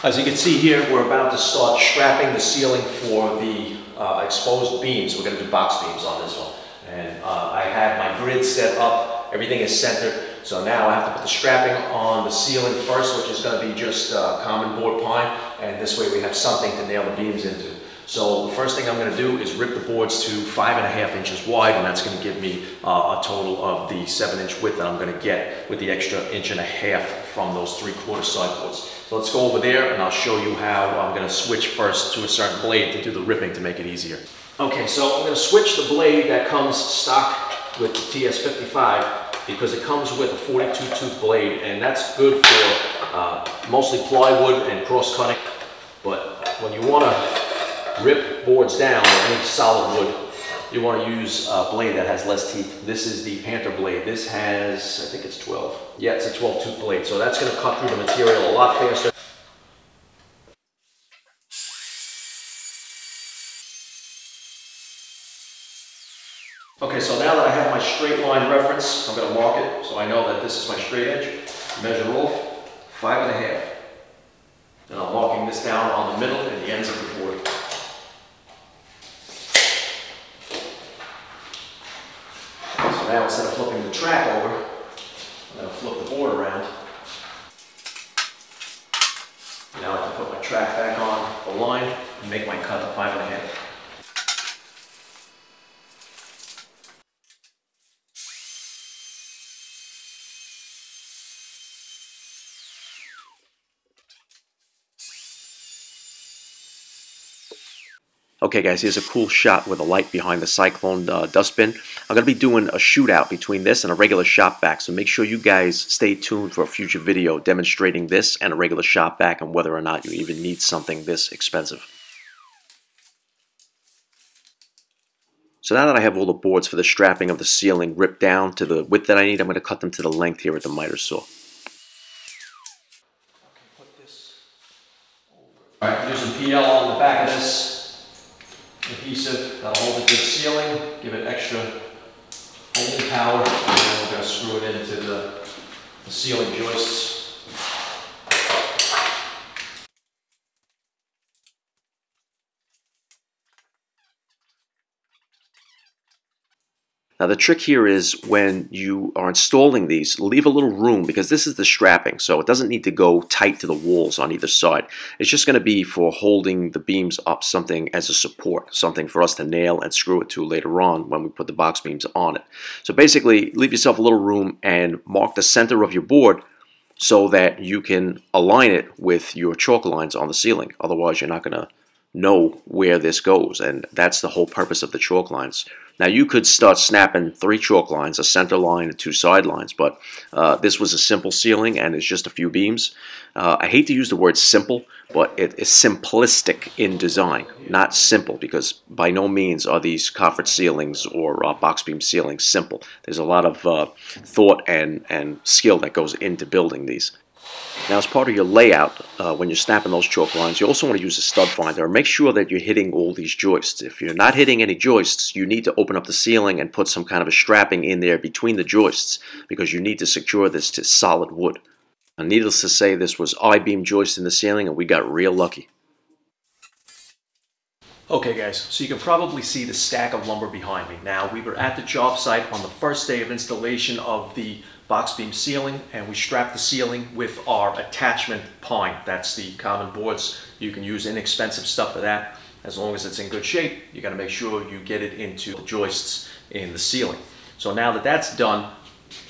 As you can see here, we're about to start strapping the ceiling for the exposed beams. We're going to do box beams on this one. And I have my grid set up, everything is centered. So now I have to put the strapping on the ceiling first, which is going to be just common board pine. And this way we have something to nail the beams into. So the first thing I'm going to do is rip the boards to 5.5 inches wide, and that's going to give me a total of the 7-inch width that I'm going to get with the extra 1.5 inches from those 3/4 sideboards. So let's go over there and I'll show you how I'm going to switch first to a certain blade to do the ripping to make it easier. Okay, so I'm going to switch the blade that comes stock with the TS55 because it comes with a 42 tooth blade, and that's good for mostly plywood and cross cutting. But when you want to rip boards down or any solid wood, you want to use a blade that has less teeth. This is the Panther blade. This has, I think it's 12. Yeah, it's a 12 tooth blade, so that's going to cut through the material a lot faster. Okay, so now that I have my straight line reference, I'm going to mark it so I know that this is my straight edge. Measure off 5.5. And I'm marking this down on the middle and the ends of the board. So now instead of flipping the track over, I'm going to flip the board around. Now I can put my track back on the line and make my cut to 5.5. Okay guys, here's a cool shot with a light behind the cyclone dustbin. I'm going to be doing a shootout between this and a regular shop vac, so make sure you guys stay tuned for a future video demonstrating this and a regular shop vac and whether or not you even need something this expensive. So now that I have all the boards for the strapping of the ceiling ripped down to the width that I need, I'm going to cut them to the length here with the miter saw. Alright, using PL on the back of this adhesive that'll hold it to the ceiling, give it extra holding power, and then we're going to screw it into the ceiling joists. Now the trick here is when you are installing these, leave a little room because this is the strapping, so it doesn't need to go tight to the walls on either side. It's just going to be for holding the beams up, something as a support, something for us to nail and screw it to later on when we put the box beams on it. So basically, leave yourself a little room and mark the center of your board so that you can align it with your chalk lines on the ceiling. Otherwise, you're not going to know where this goes, and that's the whole purpose of the chalk lines. Now you could start snapping 3 chalk lines, a center line and 2 side lines, but this was a simple ceiling and it's just a few beams. I hate to use the word simple, but it is simplistic in design, not simple, because by no means are these coffered ceilings or box beam ceilings simple. There's a lot of thought and skill that goes into building these. Now, as part of your layout, when you're snapping those chalk lines, you also want to use a stud finder and make sure that you're hitting all these joists. If you're not hitting any joists, you need to open up the ceiling and put some kind of a strapping in there between the joists because you need to secure this to solid wood. Now, needless to say, this was I-beam joist in the ceiling and we got real lucky. Okay guys, so you can probably see the stack of lumber behind me. Now, we were at the job site on the first day of installation of the box beam ceiling, and we strapped the ceiling with our attachment pine. That's the common boards. You can use inexpensive stuff for that. As long as it's in good shape, you got to make sure you get it into the joists in the ceiling. So now that that's done,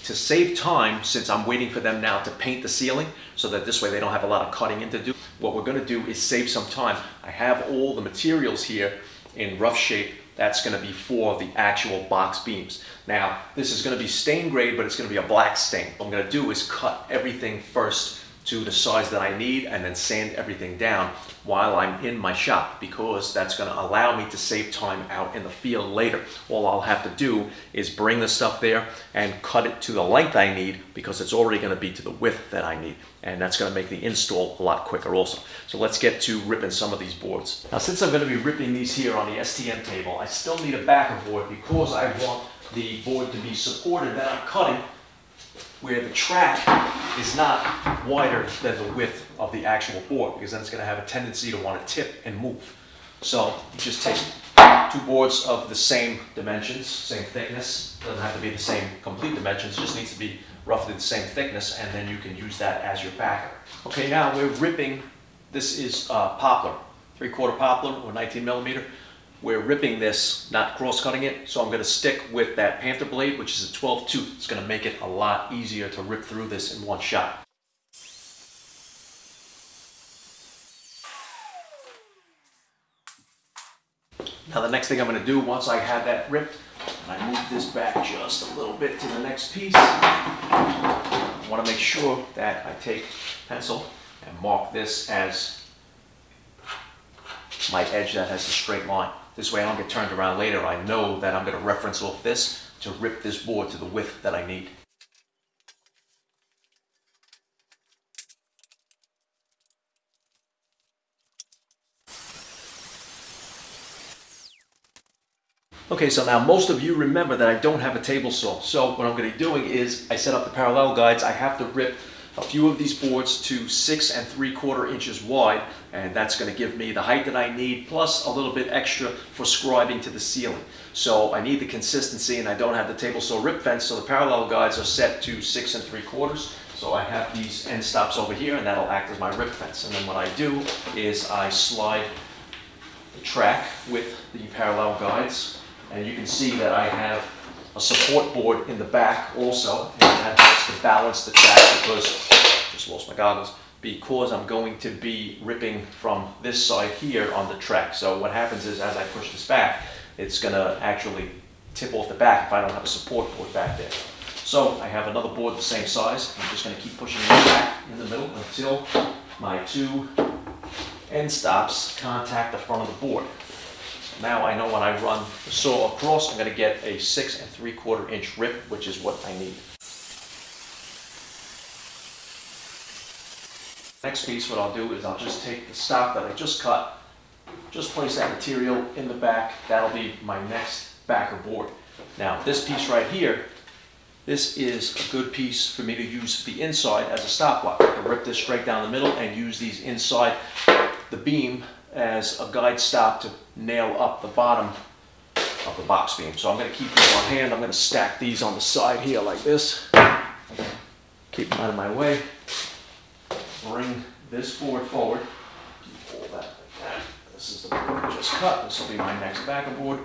to save time, since I'm waiting for them now to paint the ceiling so that this way they don't have a lot of cutting in to do, what we're going to do is save some time. I have all the materials here in rough shape. That's going to be for the actual box beams. Now, this is going to be stain grade, but it's going to be a black stain. What I'm going to do is cut everything first to the size that I need and then sand everything down while I'm in my shop, because that's going to allow me to save time out in the field later. All I'll have to do is bring the stuff there and cut it to the length I need, because it's already going to be to the width that I need, and that's going to make the install a lot quicker also. So let's get to ripping some of these boards. Now, since I'm going to be ripping these here on the STM table, I still need a backer board because I want the board to be supported that I'm cutting where the track is not wider than the width of the actual board, because then it's going to have a tendency to want to tip and move. So you just take two boards of the same dimensions, same thickness. Doesn't have to be the same complete dimensions, just needs to be roughly the same thickness, and then you can use that as your backer. Okay, now we're ripping. This is poplar, 3/4 poplar or 19 millimeter. We're ripping this, not cross-cutting it, so I'm going to stick with that Panther blade, which is a 12 tooth. It's going to make it a lot easier to rip through this in one shot. Now the next thing I'm going to do, once I have that ripped, I move this back just a little bit to the next piece. I want to make sure that I take pencil and mark this as my edge that has the straight line. This way I don't get turned around later. I know that I'm going to reference off this to rip this board to the width that I need. Okay, so now most of you remember that I don't have a table saw. So what I'm going to be doing is I set up the parallel guides. I have to rip a few of these boards to 6 3/4 inches wide, and that's going to give me the height that I need plus a little bit extra for scribing to the ceiling. So I need the consistency, and I don't have the table saw rip fence, so the parallel guides are set to 6 3/4. So I have these end stops over here, and that'll act as my rip fence. And then what I do is I slide the track with the parallel guides, and you can see that I have a support board in the back also, and that helps to balance the track because, just lost my goggles, because I'm going to be ripping from this side here on the track. So what happens is as I push this back, it's going to actually tip off the back if I don't have a support board back there. So I have another board the same size. I'm just going to keep pushing it back in the middle until my two end stops contact the front of the board. Now I know when I run the saw across, I'm going to get a 6 3/4 inch rip, which is what I need. Next piece, what I'll do is I'll just take the stop that I just cut, just place that material in the back. That'll be my next backer board. Now this piece right here, this is a good piece for me to use the inside as a stop block. I can rip this straight down the middle and use these inside the beam as a guide stop to nail up the bottom of the box beam. So I'm going to keep these on hand. I'm going to stack these on the side here like this. Keep them out of my way. Bring this board forward. Fold that like that. This is the board I just cut. This will be my next backer board.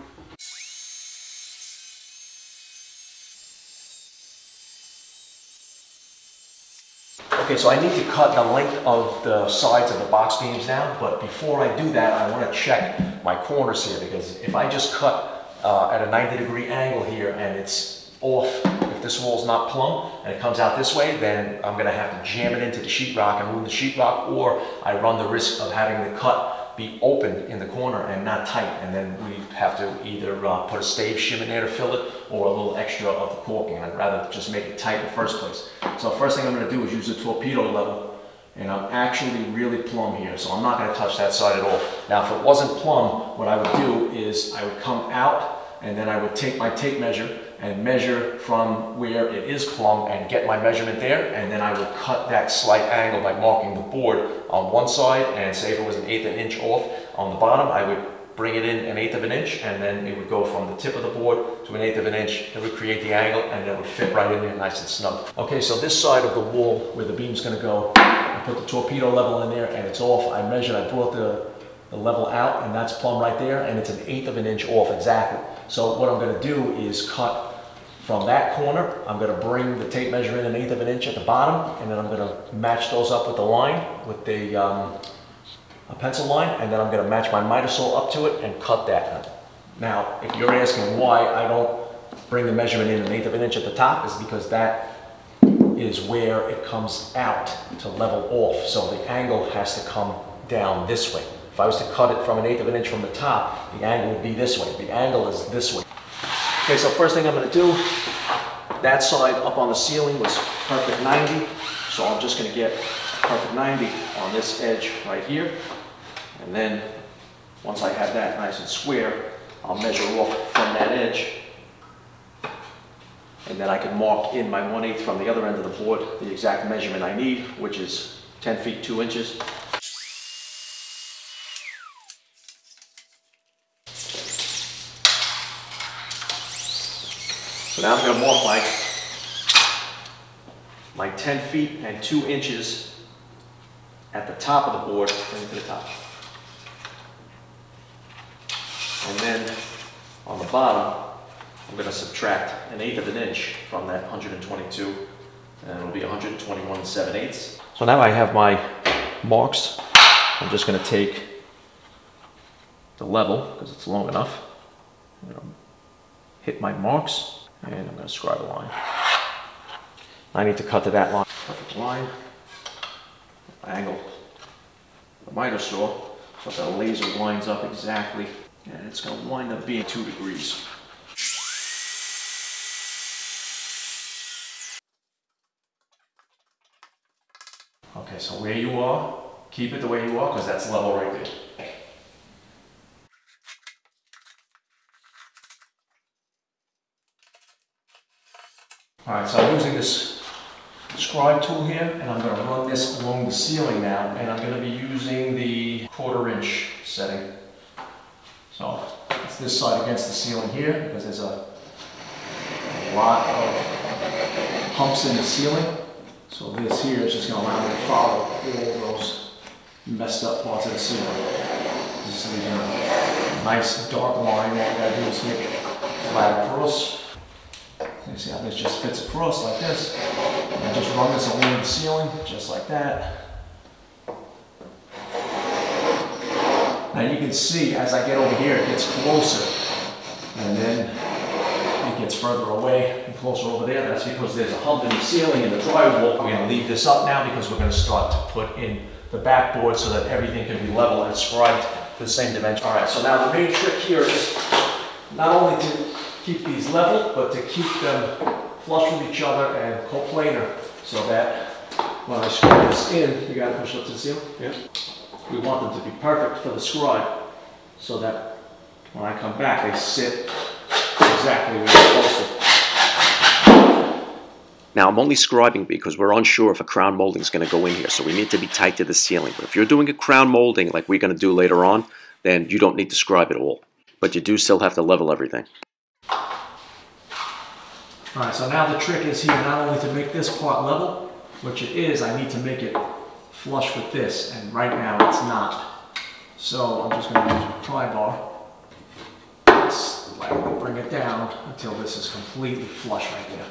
Okay, so I need to cut the length of the sides of the box beams now, but before I do that, I want to check my corners here, because if I just cut at a 90-degree angle here and it's off, if this wall's not plumb and it comes out this way, then I'm going to have to jam it into the sheetrock and ruin the sheetrock, or I run the risk of having the cut be open in the corner and not tight, and then we have to either put a stave shim in there to fill it or a little extra of the caulking. I'd rather just make it tight in the first place. So first thing I'm going to do is use the torpedo level, and I'm actually really plumb here, so I'm not going to touch that side at all. Now if it wasn't plumb, what I would do is I would come out and then I would take my tape measure and measure from where it is plumb and get my measurement there, and then I would cut that slight angle by marking the board on one side, and say if it was 1/8 of an inch off on the bottom, I would bring it in 1/8 of an inch, and then it would go from the tip of the board to 1/8 of an inch. It would create the angle, and it would fit right in there nice and snug. Okay, so this side of the wall where the beam's going to go, I put the torpedo level in there and it's off. I measured, I brought the level out, and that's plumb right there, and it's 1/8 of an inch off exactly. So what I'm going to do is cut from that corner. I'm going to bring the tape measure in 1/8 of an inch at the bottom, and then I'm going to match those up with the line, with the a pencil line, and then I'm going to match my miter saw up to it and cut that. Now, if you're asking why I don't bring the measurement in 1/8 of an inch at the top, is because that is where it comes out to level off. So the angle has to come down this way. If I was to cut it from 1/8 of an inch from the top, the angle would be this way. The angle is this way. Okay, so first thing I'm going to do, that side up on the ceiling was perfect 90, so I'm just going to get perfect 90 on this edge right here, and then once I have that nice and square, I'll measure off from that edge And then I can mark in my 1/8 from the other end of the board the exact measurement I need, which is 10 feet 2 inches. So now I'm going to mark my 10 feet and 2 inches at the top of the board, bring it to the top. And then on the bottom, I'm going to subtract 1/8 of an inch from that 122, and it'll be 121 7/8. So now I have my marks. I'm just going to take the level, because it's long enough. I'm going to hit my marks, and I'm going to scribe a line. I need to cut to that line. Perfect line. Angle the miter saw so that the laser lines up exactly, and it's going to wind up being 2 degrees. Okay, so where you are, keep it the way you are, because that's level right there. Alright, so I'm using this scribe tool here, and I'm going to run this along the ceiling now, and I'm going to be using the 1/4 inch setting. So it's this side against the ceiling here, because there's a lot of humps in the ceiling. So this here is just going to allow me to follow all those messed up parts of the ceiling. Just so we get a nice dark line. All I got to do is make it flat across. You see how this just fits across like this. And just run this along the ceiling, just like that. Now you can see as I get over here, it gets closer. And then it gets further away and closer over there. That's because there's a hump in the ceiling and the drywall. We're going to leave this up now because we're going to start to put in the backboard so that everything can be level and scribed to the same dimension. All right, so now the main trick here is not only to keep these level, but to keep them flush with each other and coplanar, so that when I screw this in, you got to push up to the ceiling. Yeah. We want them to be perfect for the scribe, so that when I come back, they sit exactly where they're supposed to. Now I'm only scribing because we're unsure if a crown molding is going to go in here, so we need to be tight to the ceiling. But if you're doing a crown molding like we're going to do later on, then you don't need to scribe at all. But you do still have to level everything. Alright, so now the trick is here not only to make this part level, which it is, I need to make it flush with this, and right now it's not. So I'm just going to use my pry bar, slightly bring it down until this is completely flush right there.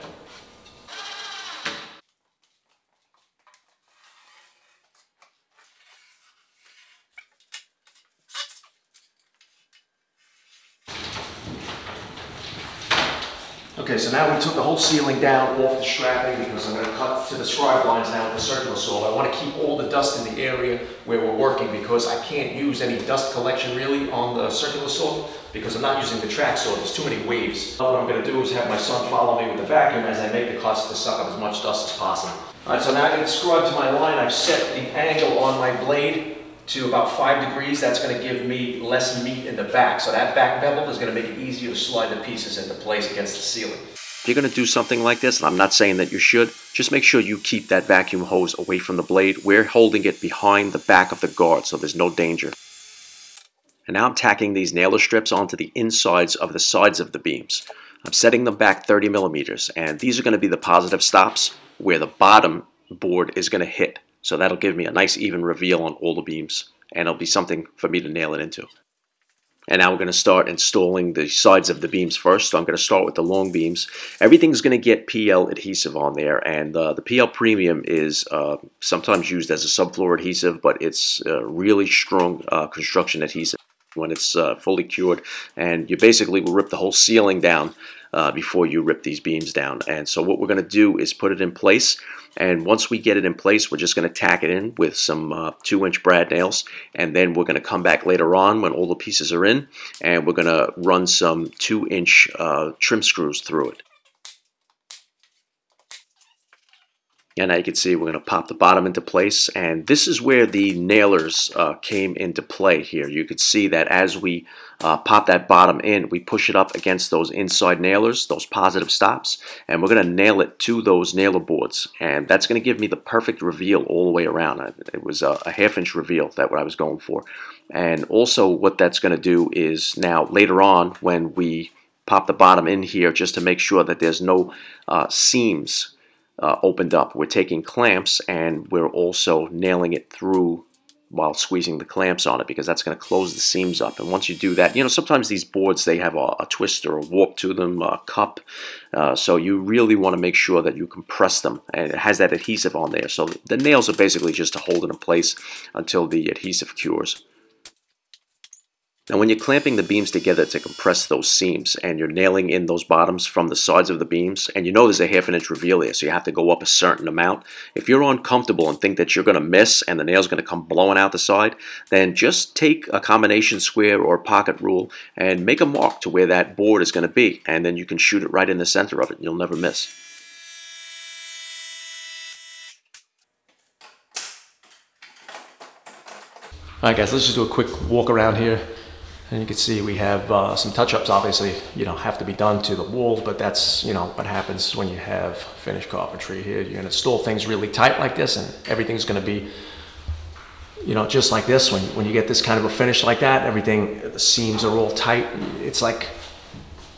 Okay, so now we took the whole ceiling down off the strapping because I'm going to cut to the scribe lines now with the circular saw. I want to keep all the dust in the area where we're working because I can't use any dust collection really on the circular saw because I'm not using the track saw. There's too many waves. What I'm going to do is have my son follow me with the vacuum as I make the cuts to suck up as much dust as possible. Alright, so now I'm going to scribe to my line. I've set the angle on my blade to about 5 degrees. That's going to give me less meat in the back. So that back bevel is going to make it easier to slide the pieces into place against the ceiling. If you're going to do something like this, and I'm not saying that you should, just make sure you keep that vacuum hose away from the blade. We're holding it behind the back of the guard, so there's no danger. And now I'm tacking these nailer strips onto the insides of the sides of the beams. I'm setting them back 30 millimeters, and these are going to be the positive stops where the bottom board is going to hit. So that'll give me a nice even reveal on all the beams, and it'll be something for me to nail it into. And now we're going to start installing the sides of the beams first. So I'm going to start with the long beams. Everything's going to get PL adhesive on there, and the PL Premium is sometimes used as a subfloor adhesive, but it's really strong construction adhesive when it's fully cured. And you basically will rip the whole ceiling down before you rip these beams down. And so what we're going to do is put it in place. And once we get it in place, we're just going to tack it in with some 2-inch brad nails. And then we're going to come back later on when all the pieces are in, and we're going to run some 2-inch trim screws through it. And now you can see we're going to pop the bottom into place, and this is where the nailers came into play here. You could see that as we pop that bottom in, we push it up against those inside nailers, those positive stops, and we're going to nail it to those nailer boards, and that's going to give me the perfect reveal all the way around. It was a half-inch reveal, that's what I was going for. And also what that's going to do is now later on when we pop the bottom in here, just to make sure that there's no seams opened up, we're taking clamps and we're also nailing it through while squeezing the clamps on it, because that's going to close the seams up. And once you do that, you know, sometimes these boards, they have a twist or a warp to them, a cup, so you really want to make sure that you compress them, and it has that adhesive on there. So the nails are basically just to hold it in place until the adhesive cures. Now when you're clamping the beams together to compress those seams, and you're nailing in those bottoms from the sides of the beams, and you know there's a ½ inch reveal there, so you have to go up a certain amount. If you're uncomfortable and think that you're going to miss and the nail's going to come blowing out the side, then just take a combination square or pocket rule and make a mark to where that board is going to be, and then you can shoot it right in the center of it and you'll never miss. Alright guys, let's just do a quick walk around here. And you can see we have some touch-ups, obviously, you know, have to be done to the walls, but that's, you know, what happens when you have finished carpentry here. You're going to install things really tight like this, and everything's going to be, you know, just like this. When you get this kind of a finish like that, everything, the seams are all tight. It's like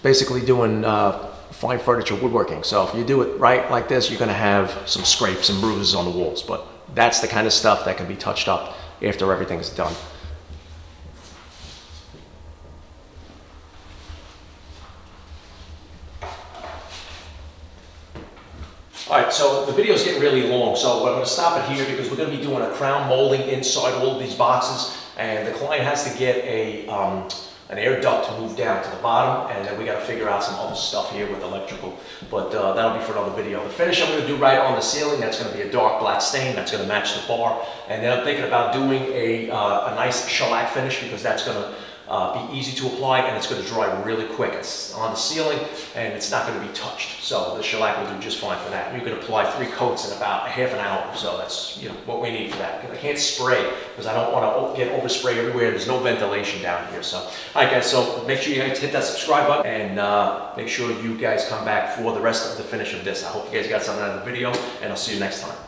basically doing fine furniture woodworking. So if you do it right like this, you're going to have some scrapes and bruises on the walls, but that's the kind of stuff that can be touched up after everything's done. Alright, so the video is getting really long, so we're going to stop it here because we're going to be doing a crown molding inside all of these boxes, and the client has to get an air duct to move down to the bottom, and then we got to figure out some other stuff here with electrical, but that'll be for another video. The finish I'm going to do right on the ceiling, that's going to be a dark black stain, that's going to match the bar, and then I'm thinking about doing a nice shellac finish, because that's going to be easy to apply, and it's going to dry really quick. It's on the ceiling and it's not going to be touched, so the shellac will do just fine for that. You can apply 3 coats in about ½ an hour, so that's, you know, what we need for that. I can't spray because I don't want to get overspray everywhere. There's no ventilation down here. So alright guys, so make sure you guys hit that subscribe button, and make sure you guys come back for the rest of the finish of this. I hope you guys got something out of the video, and I'll see you next time.